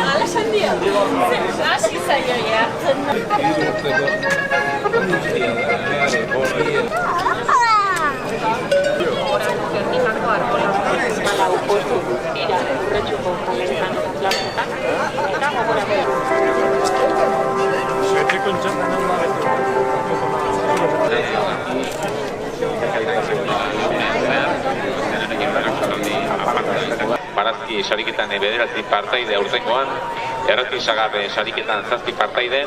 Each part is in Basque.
Ala sandia. Hasi zaio jartzen. Barazki sariketan bederatzi partaide aurtengoan, errati sagarre sariketan 7 partaide.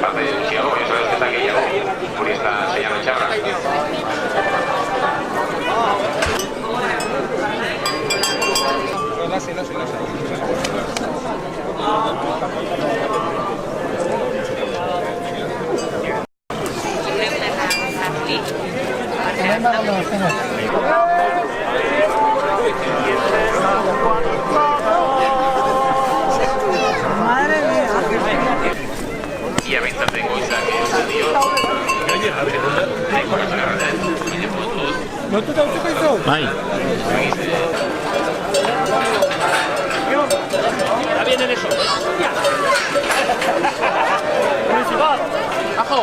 Partaide gutxiago, ez da gehiago, hori ez da zeian txarra. Ia behintzat egoizak dio. Lotuta utziko izu? Bai. Ya vienen eso. Ya. Principal. Ajo.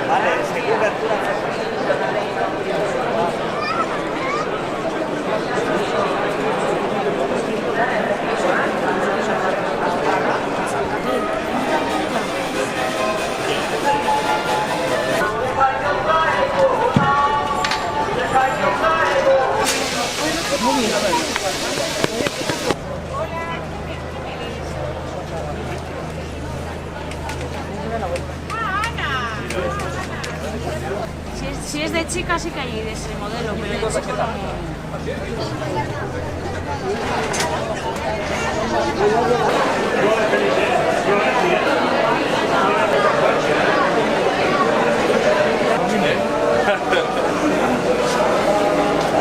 Vale, según apertura. Si es de chica sí que hay de ese modelo, pero de chico no.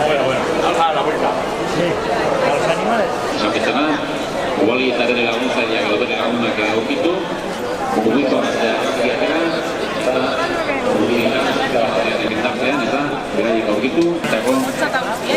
Bueno, la vuelta. Sí, a los animales. Esaketzena, ubalgietaren laguntzaileak gaudere lagunak aurkitu, mugiko artean eta mugiko bitartean eta beraiek aurkitu, eta 25 argazki.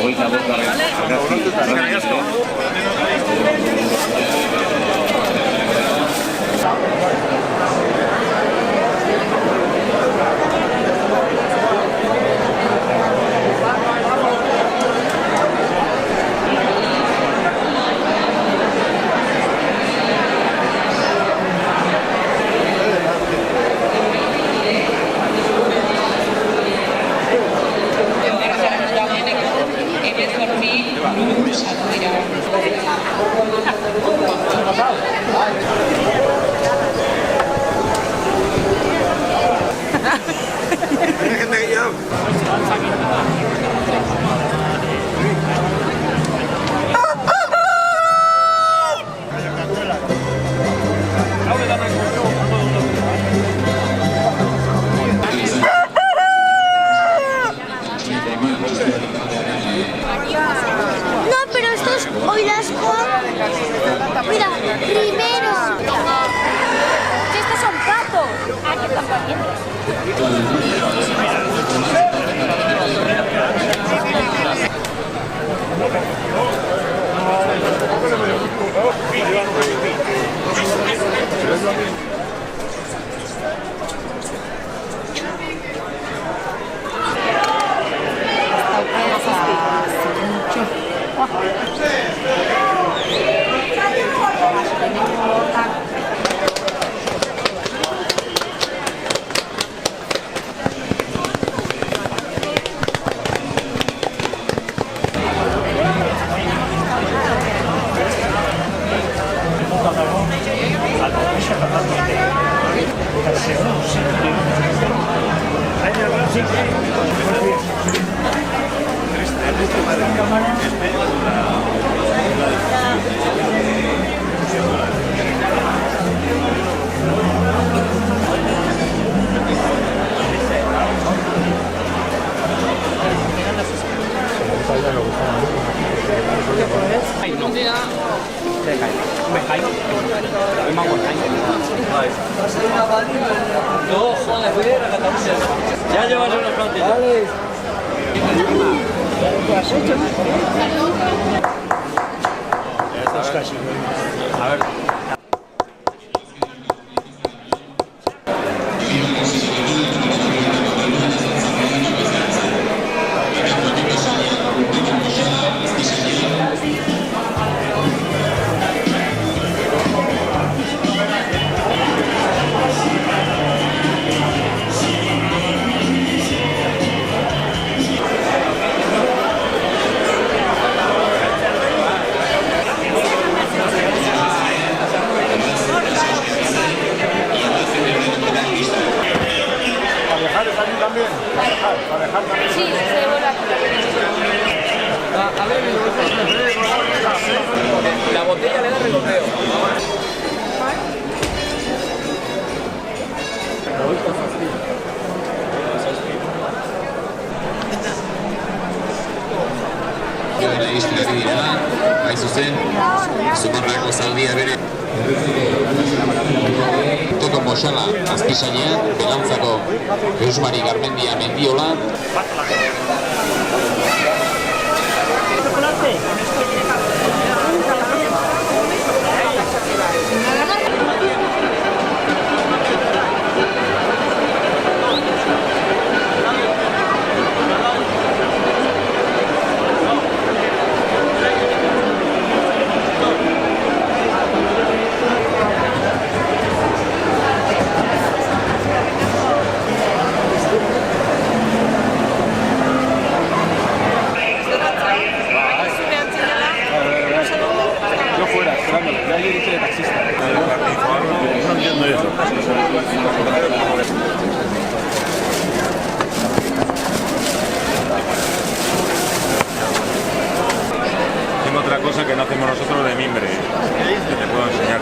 Mira, primero. Estos son patos. Ah, que están pariendo. Sí, muy bien. No, joder, voy a ir a Cataluña. Ya llevas unos cuantos. Vale. Esto es casi. A ver. Sí, se vuelve a quitar. A ver, la botella le da regodeo. Joera izten ari dira, hain zuzen, Zumarrako zaldia bere. Toko Moxala azpisainean, Belantzako Eusmari Garmendia Mendiola. Yo fuera, esperando. Ya yo dije de taxista. No entiendo eso. Tengo otra cosa que no hacemos nosotros de mimbre, que te puedo enseñar.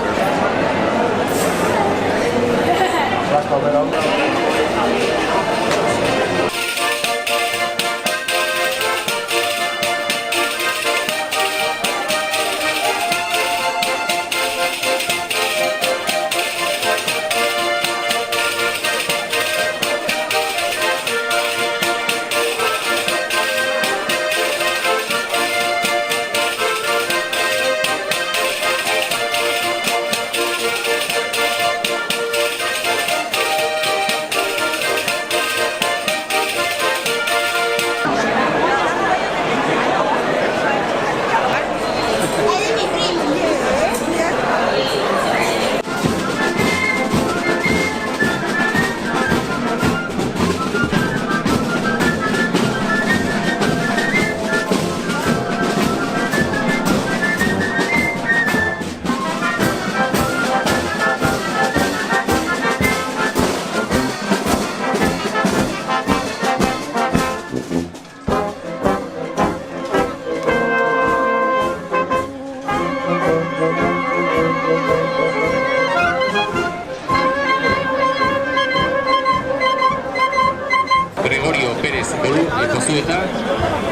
Gregorio Pérez Bolu Josueta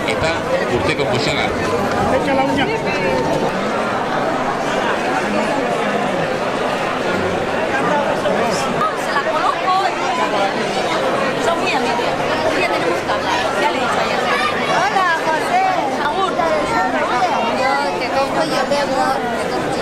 eta Urteko Moxala. Echa la uña. Se la conozco y son muy amigas. Un día tenemos que hablar. Ya le he dicho ayer. Hola, José. Agur. Yo te cojo, yo bebo, te cojo.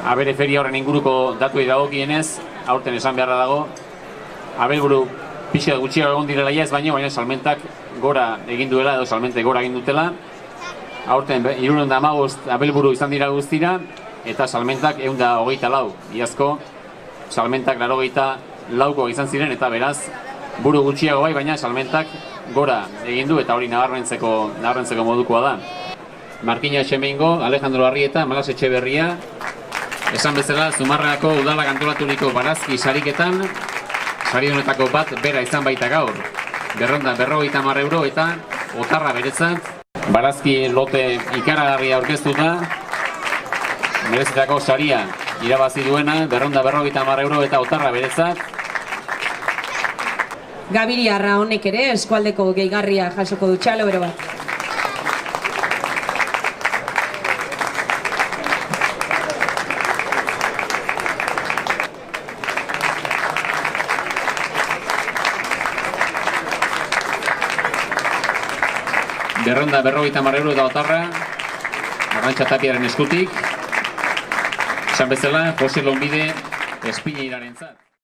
Abere feria horren inguruko datuei dagokienez, aurten esan beharra dago, abelburu pixka gutxiago egon direla ez baina salmentak gora egin duela edo salmentek gora egin dutela. Aurten 315 abelburu izan dira guztira eta salmentak 124. Iazko salmentak 84ko izan ziren eta beraz buru gutxiago bai, baina salmentak gora egin du eta hori nabarmentzeko modukoa da. Markina Etxemeingo, Alejandro Arrieta, Malas Etxeberria, esan bezala Zumarragako udalak antolaturiko barazki sariketan, saridunetako bat bera izan baita gaur. Berronda 50 euro eta otarra beretzat, barazki lote ikaragarria aurkeztuta, merezitako saria irabazi duena, berronda 50 euro eta otarra beretzat. Gabiriarra honek ere eskualdeko gehigarria jasoko du, txalo bero bat. Berronda 50 euro eta otarra, Arantxa Tapiaren eskutik, esan bezala, Jose Lonbide Espiñeirarentzat.